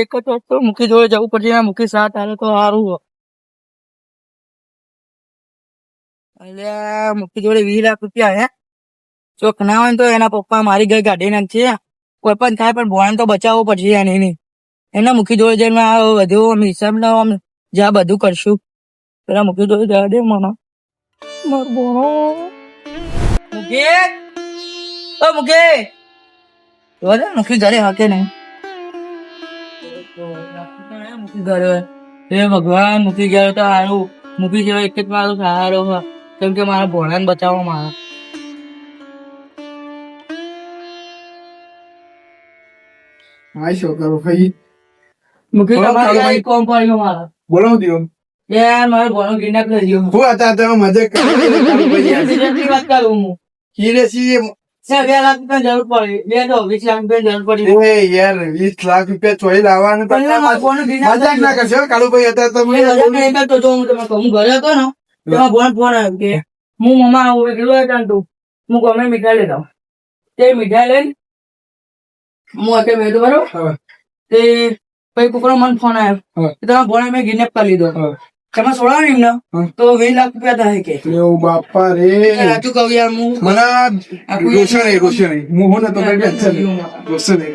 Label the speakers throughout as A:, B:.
A: એક જ વસ્તુ મૂકી જોડે જવું પડશે. મૂકી સાથ હારે તો સારું. અલ્યા મૂકી જોડે 20 લાખ રૂપિયા હે. ચોક ના હોય તો એના પપ્પા મારી ઘર કાઢી નાખશે. કોઈ પણ થાય પણ ભોળાને તો બચાવવો પડશે એની. એના મૂકી જોડે જઈને બધું હિસાબ ના જ્યાં બધું કરશું. પેલા મૂકી જોડે જવા દે મને. મારો ભોળો મૂકી મૂકી ઘરે હાકે નહીં. મૂકી ઘરે હે ભગવાન મૂકી ગયો તો સારું. મૂકી ગયો એક જ મારું સહારો કેમ કે મારા ભોળાને બચાવો મારા.
B: હા શું કરું ભાઈ
A: મૂકી તમારે કોમ પડ્યો મારા.
B: બોલાવ દો
A: યાર મારો ભોળો કિડનેપ કરી ગયો.
B: હું હતા તમે મજા
A: સિરિયસલી વાત કરું હું.
B: સિરિયસલી
A: 2 લાખ રૂપિયા જરૂર પડી. 20 લાખ રૂપિયા જરૂર પડી.
B: ઓએ યાર 20 લાખ રૂપિયા ચોરી લાવવાનું મજાક ના કરશો કાળુભાઈ હતા તમે
A: તો જો હું તમે કહું ઘરે હતો ને તેમાં ફોન આવ્યો કે હું મમ્મા આવું એકલું હતા તું હું ગમે મીઠાઈ લેતા આવું. તે મીઠાઈ લઈને હું અત્યારે મેં બરોબર તે પછી કુકરો મને ફોન આવ્યો કે તમારા ભોળા મેં કિડનેપ કરી લીધો. તમે છોડાવો એમને તો 20 લાખ રૂપિયા થાય કે
B: એવું બાપા રે
A: સાચું કહું યાર હું
B: મને રોશન નહીં હું હું નતો કઈ ટેન્શન રોશન નહીં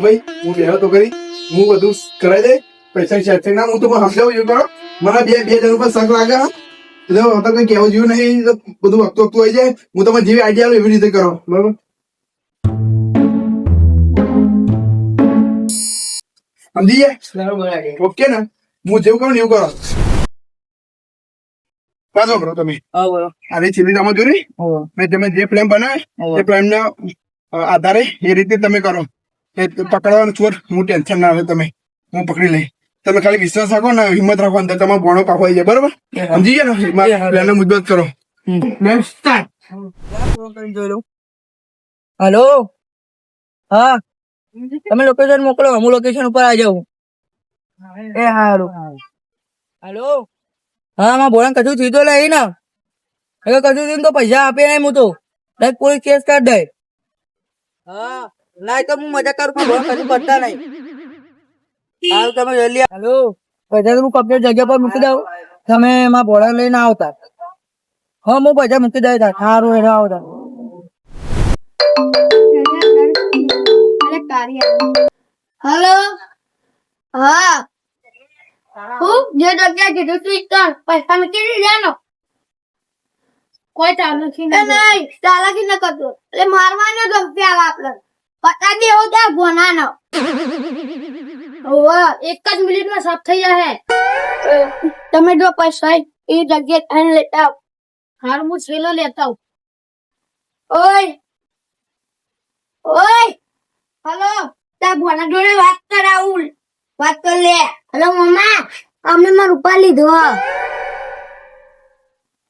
B: ભાઈ હું બેહો તો કરી હું બધું કરાવી દે પૈસા સેટિંગ ના હું તો સમજાવું છું કરો મને બે જણ ઉપર શક લાગે એટલે તો કઈ કહેવું જેવું નહીં બધું વખતું આવી જાય હું તમે જેવી આઈડિયા લો એવી રીતે કરો બરોબર સમજી જાય ઓકે ને હું જેવું કરું ને એવું કરો પાછો કરો તમે આની છેલ્લી તમે જોઈ મેં તમે જે પ્લાન બનાવે એ પ્લાન ના આધારે એ રીતે તમે કરો પકડવાનો ચોર હું ટેન્શન ના આવે તમે હું પકડી લઈ તમે ખાલી વિશ્વાસ રાખો ને હિંમત રાખો અંદર તમારો ભણો પાકો આવી જાય બરોબર સમજી ગયા ને પ્લાન મુજબ કરો
A: હેલો હા તમે લોકેશન મોકલો હું લોકેશન ઉપર આવી જાઉં. એ હારું હેલો હા માં ભોળા કશું સીધો લઈ ને હવે કશું થયું તો પૈસા આપે નહીં હું તો પોલીસ કેસ કરી દે. હા ના તો હું મજા કરું પણ ભોળા કશું કરતા નહીં. હારું તમે જલ્દી હેલો પૈસા તો હું કમ્પ્લીટ જગ્યા પર મૂકી દઉં તમે માં ભોળા લઈને આવતા. હા હું પૈસા મૂકી દઈ તા સારું એને આવતા.
C: હેલો હા હું જે જગ્યા કીધું તું કર પૈસા મૂકી દીધાનો કોઈ ચાલકી નહીં ચાલાકી ન કરતો એટલે મારવાનો ગમતી આવે આપડે પતા દેવો ત્યાં ગોનાનો એક જ મિનિટમાં સાફ થઈ જશે. તમે જો પૈસા એ જગ્યાએ થઈને લેતા આવ. હાર હું છેલ્લો લેતા આવ. ઓય હેલો ત્યાં ભોના જોડે વાત કરાવું વાત કર લે. હેલો મમ્મા અમે માર રૂપા લીધો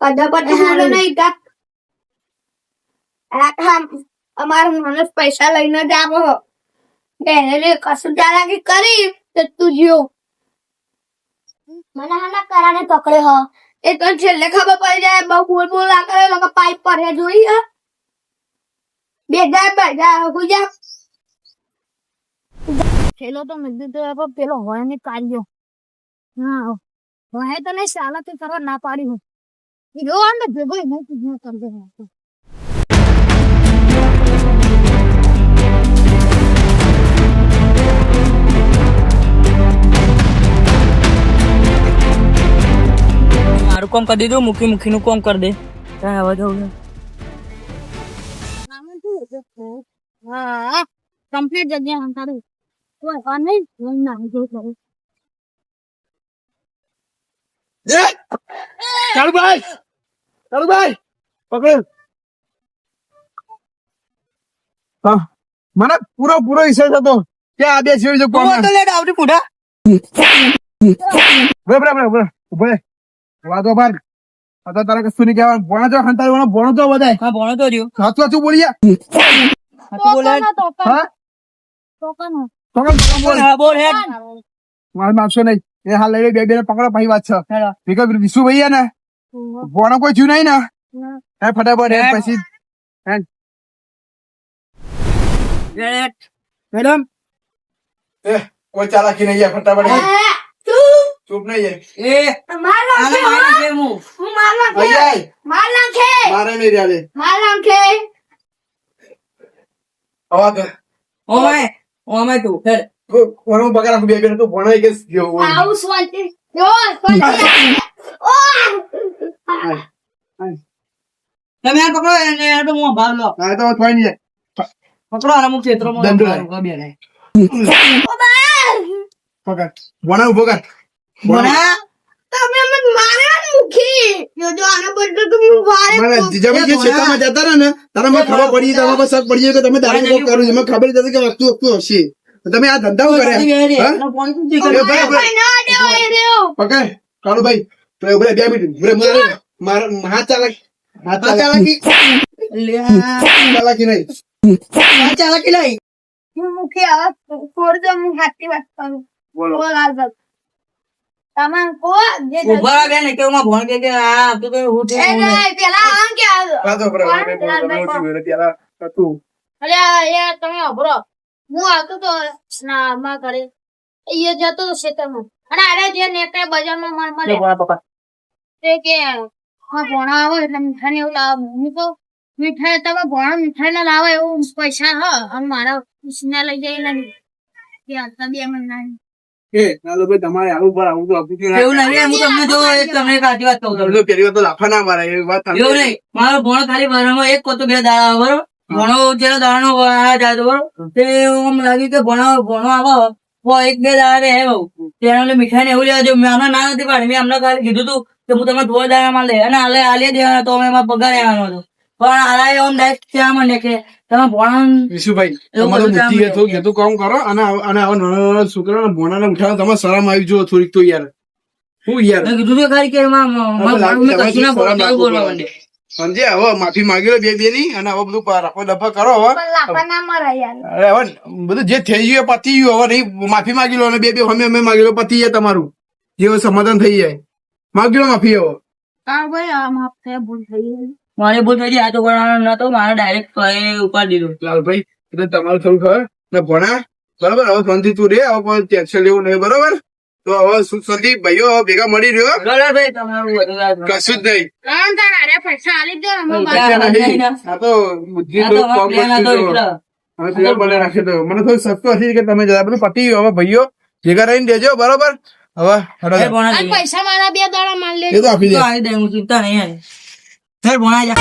C: પડા નહીં અમારો માણસ પૈસા લઈને જ આવો એને કશું ચાલાકી કરી તો તું જો મને હાના કરાને પકડે હ એ તો છેલ્લે ખબર પડી જાય બહુ બોલ આ કરે લોકો પાઇપ પર હે જોઈ હે બેજા ગુજા પેલો તો મેં તો પેલો હોય ને કાઢ્યો હા હોય તો નહીં ચાલાકી કરવા ના પાડી હું જો અંદર ભેગો નહીં કરી દે.
A: મારું કામ કરી દીધું મૂકી નું કામ કરી દે. હવે જવું
C: હા કમ્પ્લીટ જગ્યા તારું કોઈ હા નહીં ના જો
B: કાળુભાઈ પકડ હા મને પૂરો વિશ્વાસ હતો કે આ બે છેડી જો કોમ
A: તો લેટ આવતી પૂડા
B: બરાબર ઉભે વાદો બાર આ તો તારે કશું નહીં કહેવાનું ભણો તો હંતાઈ ભણો તો બધાય
A: હા ભણો તો રહ્યો
B: સાચું બોલ્યા
A: બોલે
B: હા
A: બોલ હા બોલ હેડ
B: મારે મારશો નહીં એ હાલ લઈ બે પકડો પછી વાત છે ભેગા વિશુ ભાઈ ને ભણો કોઈ થયું નહીં ને હે ફટાફટ હેડ પછી
A: મેડમ
B: કોઈ ચાલાકી નહીં યાર, ફટાફટ ચૂપ નહીં યાર.
A: એ આને મારી નાખે હું.
B: અહીંયા આય. મારે નહીં રહ્યા લે. આવા કર.
A: ઓમાય તું હેડ.
B: કોનું પગાર આખું બે તું ભણાય કે જેવું હોય.
A: તમે આ પકડો એને આ તો હું ભાગ લો.
B: ના, તો થોડી નહીં જાય.
A: પકડો આને હું ક્ષેત્રમાં
B: દંડો
A: ભાગ લો, બે ને.
B: પકડ. ભણા ઉભો કર.
A: ભણા?
B: મને જીજાભાઈ જે ખેતરમાં જતા રહ્યા ને, તારા મને ખબર પડી, તારા પર શક પડી ગયો કે તમે દારૂ બહુ કરો છો. મને ખબર જ હતી કે વસ્તુ હશે. તો તમે આ ધંધાઓ કર્યા. હા?
A: એનો ફોન શું છે?
B: એ ભાઈ, પકડ. કાળુભાઈ, તો ઉભરે 2 મિનિટ. ઉભરે મારા હાથ ચાલાકી
A: લે આ
B: ચાલાકી નહીં.
A: ચાલાકી લઈ.
B: બોલો.
A: ઉભા રહે ને કે હું ભણ કે આ તું તો હું છે હું નહીં.
B: વાતો કરો. પેલા હતું.
C: તમે અભરો હું આવતો તો ના માં ઘરે એ જતો તો ખેતરમાં અને આરે જે નેકળે બજારમાં મન મળે
A: લે ભણા પપ્પા.
C: તે કે હા ભોણા આવે એટલે મીઠાઈ એવું લાવ હું તો મીઠાઈ તમે ભોણા મીઠાઈ ના લાવો એવું પૈસા હ અને મારા ઉસને લઈ જઈને કે આટલા 2 મહિના
B: એ નાલોભાઈ, તમારે આવું પર આવું તો આપું છું.
A: એવું નહીં હું તમને જો એક તમને એક સાચી વાત કહું તમને.
B: તમને પેલી વાર તો લાફા ના મારા, એ વાત સાચી.
A: એવું નહીં મારો ભણો ખાલી ભણવામાં એક કોતો 2 દાડા બરોબર. ભણો જેનો દાડાનો આ જાય તો બરોબર તે એમ લાગ્યું કે ભણો આવો તો 1-2 દાડા રહે બહુ તેના એટલે મીઠાઈ ને એવું લેવા જો મેં આમને ના નથી પાડી. મેં અમને ખાલી કીધું તું કે હું તમને 2 દાડામાં લે અને આલે દેવાના તો અમે એમાં પગાર આવવાનો હતો. પણ આલા એમ ડાયરેક્ટ ત્યાં મને કે તમે ભણો
B: વિશુભાઈ,
A: એવું
B: તમારું
A: બધું
B: બુદ્ધિ
A: કામ
B: હતું, કીધું કામ કરો અને આવા નાના છોકરાને ભોણાને ઉઠાડો. તમારે શરમ આવી જો થોડીક તો યાર. હું યાર
A: મેં કીધું તો ખરી કે એમાં મેં કશું ના બોલવા બોલવા માંડે.
B: સમજે. હવે માફી માંગી લો બે ની અને હવે બધું રાખો દફા કરો. હવે
C: પણ લાફા ના મરાય યાર
B: અરે હવે બધું જે થઈ ગયું એ પતી ગયું. હવે નહીં માફી માંગી લો અને બે અમે માંગી લો, પતી જાય તમારું. જે સમાધાન થઈ જાય. માંગી લો માફી. હવે
C: હા ભાઈ આ માફ થાય ભૂલ થઈ ગઈ
A: મારે ભૂલ થઈ ગઈ. આ તો ભણવાનો નતો મારે ડાયરેક્ટ ઉપાડી દીધું.
B: લાલભાઈ, એટલે તમારું થોડું ખબર ને ભણા બરાબર. હવે શાંતિ તું રે. હવે કોઈ ટેન્શન લેવું નહીં બરાબર. તો હવે સંદીપ ભાઈઓ હવે ભેગા મળી રહ્યો.
A: ભાઈ તમારું બધું
B: કશું જ નહીં.
C: તારે પૈસા આલી દો અમે
A: પૈસા
C: બાર
B: નહીં. આ તો બુદ્ધિ
A: આ
B: તો
A: તો
B: કોમ
A: પ્લેન હતો
B: વસ્તુ
A: એટલે.
B: હવે પ્લેન બને રાખી દો. મને થોડું સસ્તું હતી કે તમે જરા બધું પતી ગયું. હવે ભાઈઓ ભેગા રહીને દેજો બરાબર. હવે હેડો
A: એ
B: જાઓ.
A: ભણા
C: અને પૈસા મારા 2 દાડા માલ લે
B: એ તો આપી દે.
A: તો આવી દે હું ચિંતા નહીં. સર ભણા જા